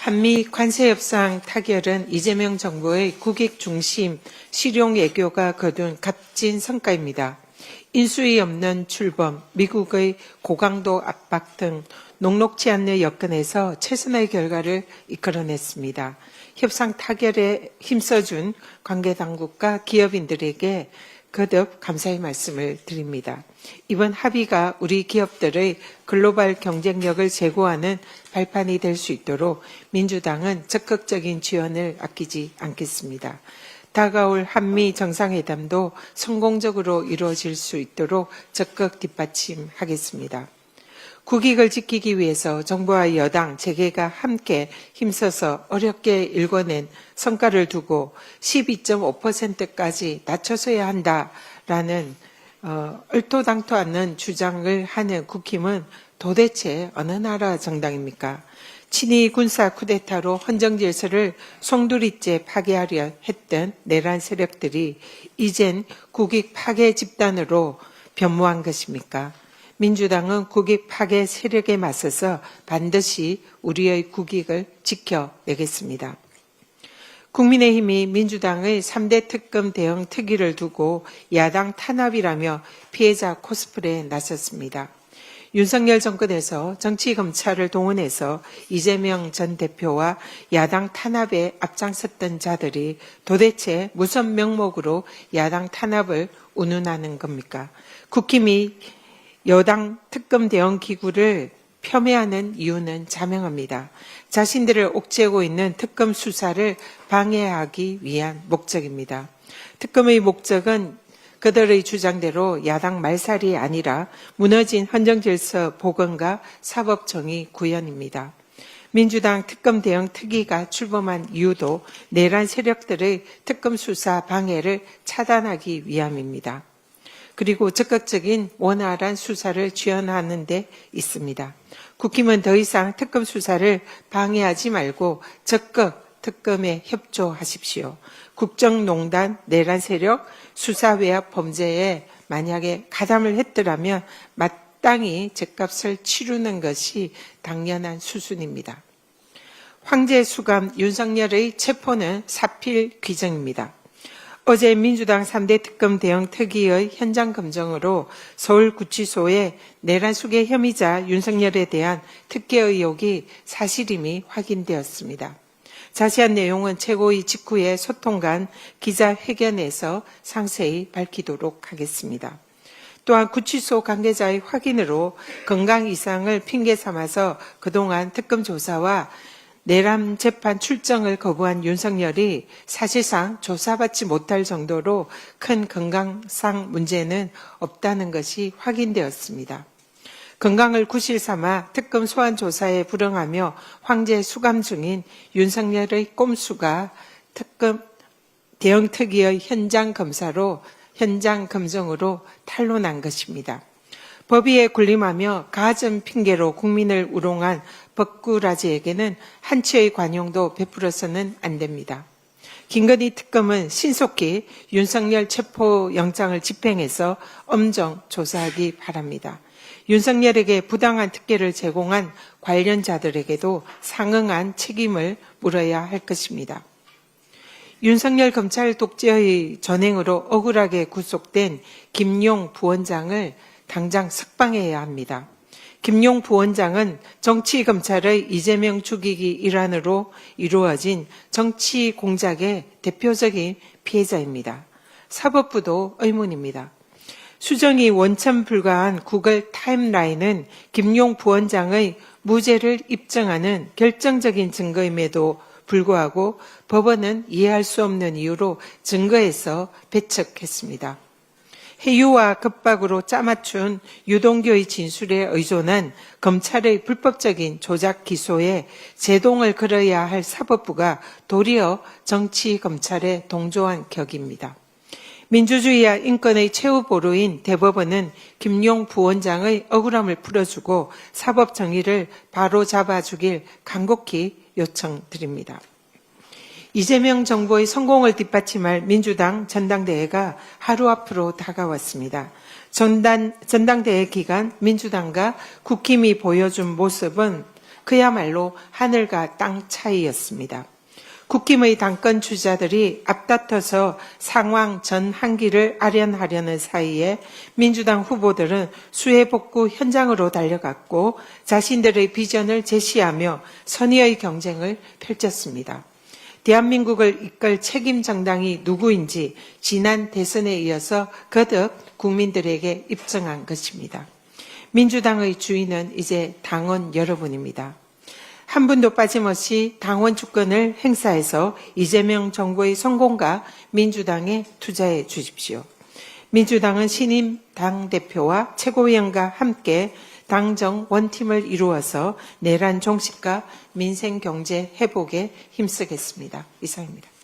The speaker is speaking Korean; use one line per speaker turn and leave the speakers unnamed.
한미 관세 협상 타결은 이재명 정부의 국익 중심 실용 외교가 거둔 값진 성과입니다. 인수위 없는 출범, 미국의 고강도 압박 등 녹록지 않는 여건에서 최선의 결과를 이끌어냈습니다. 협상 타결에 힘써준 관계당국과 기업인들에게 거듭 감사의 말씀을 드립니다. 이번 합의가 우리 기업들의 글로벌 경쟁력을 제고하는 발판이 될 수 있도록 민주당은 적극적인 지원을 아끼지 않겠습니다. 다가올 한미 정상회담도 성공적으로 이루어질 수 있도록 적극 뒷받침하겠습니다. 국익을 지키기 위해서 정부와 여당, 재계가 함께 힘써서 어렵게 일궈낸 성과를 두고 12.5%까지 낮춰서야 한다라는 얼토당토 않는 주장을 하는 국힘은 도대체 어느 나라 정당입니까? 친위 군사 쿠데타로 헌정 질서를 송두리째 파괴하려 했던 내란 세력들이 이젠 국익 파괴 집단으로 변모한 것입니까? 민주당은 국익 파괴 세력에 맞서서 반드시 우리의 국익을 지켜내겠습니다. 국민의힘이 민주당의 3대 특검 대응 특위를 두고 야당 탄압이라며 피해자 코스프레에 나섰습니다. 윤석열 정권에서 정치검찰을 동원해서 이재명 전 대표와 야당 탄압에 앞장섰던 자들이 도대체 무슨 명목으로 야당 탄압을 운운하는 겁니까? 국힘이 여당 특검 대응 기구를 폄훼하는 이유는 자명합니다. 자신들을 옥죄고 있는 특검 수사를 방해하기 위한 목적입니다. 특검의 목적은 그들의 주장대로 야당 말살이 아니라 무너진 헌정질서 복원과 사법정의 구현입니다. 민주당 특검 대응 특위가 출범한 이유도 내란 세력들의 특검 수사 방해를 차단하기 위함입니다. 그리고 적극적인 원활한 수사를 지원하는 데 있습니다. 국힘은 더 이상 특검 수사를 방해하지 말고 적극 특검에 협조하십시오. 국정농단, 내란 세력, 수사외압 범죄에 만약에 가담을 했더라면 마땅히 죗값을 치르는 것이 당연한 수순입니다. 황제 수감 윤석열의 체포는 사필 규정입니다. 어제 민주당 3대 특검 대응 특위의 현장 검증으로 서울구치소에 내란 수괴 혐의자 윤석열에 대한 특혜 의혹이 사실임이 확인되었습니다. 자세한 내용은 최고위 직후에 소통간 기자회견에서 상세히 밝히도록 하겠습니다. 또한 구치소 관계자의 확인으로 건강 이상을 핑계 삼아서 그동안 특검 조사와 내란 재판 출정을 거부한 윤석열이 사실상 조사받지 못할 정도로 큰 건강상 문제는 없다는 것이 확인되었습니다. 건강을 구실 삼아 특검 소환 조사에 불응하며 황제 수감 중인 윤석열의 꼼수가 특검 대응 특위의 현장 검사로 현장 검증으로 탄로난 것입니다. 법위에 군림하며 가점 핑계로 국민을 우롱한 법꾸라지에게는 한치의 관용도 베풀어서는 안 됩니다. 김건희 특검은 신속히 윤석열 체포영장을 집행해서 엄정 조사하기 바랍니다. 윤석열에게 부당한 특혜를 제공한 관련자들에게도 상응한 책임을 물어야 할 것입니다. 윤석열 검찰 독재의 전행으로 억울하게 구속된 김용 부원장을 당장 석방해야 합니다. 김용 부원장은 정치검찰의 이재명 죽이기 일환으로 이루어진 정치 공작의 대표적인 피해자입니다. 사법부도 의문입니다. 수정이 원천 불가한 구글 타임라인은 김용 부원장의 무죄를 입증하는 결정적인 증거임에도 불구하고 법원은 이해할 수 없는 이유로 증거에서 배척했습니다. 해유와 급박으로 짜맞춘 유동규의 진술에 의존한 검찰의 불법적인 조작 기소에 제동을 걸어야 할 사법부가 도리어 정치검찰에 동조한 격입니다. 민주주의와 인권의 최후 보루인 대법원은 김용 부원장의 억울함을 풀어주고 사법 정의를 바로잡아주길 간곡히 요청드립니다. 이재명 정부의 성공을 뒷받침할 민주당 전당대회가 하루 앞으로 다가왔습니다. 전당대회 기간 민주당과 국힘이 보여준 모습은 그야말로 하늘과 땅 차이였습니다. 국힘의 당권 주자들이 앞다퉈서 상황 전 한기를 아련하려는 사이에 민주당 후보들은 수해 복구 현장으로 달려갔고 자신들의 비전을 제시하며 선의의 경쟁을 펼쳤습니다. 대한민국을 이끌 책임 정당이 누구인지 지난 대선에 이어서 거듭 국민들에게 입증한 것입니다. 민주당의 주인은 이제 당원 여러분입니다. 한 분도 빠짐없이 당원 주권을 행사해서 이재명 정부의 성공과 민주당에 투자해 주십시오. 민주당은 신임 당대표와 최고위원과 함께 당정 원팀을 이루어서 내란 종식과 민생 경제 회복에 힘쓰겠습니다. 이상입니다.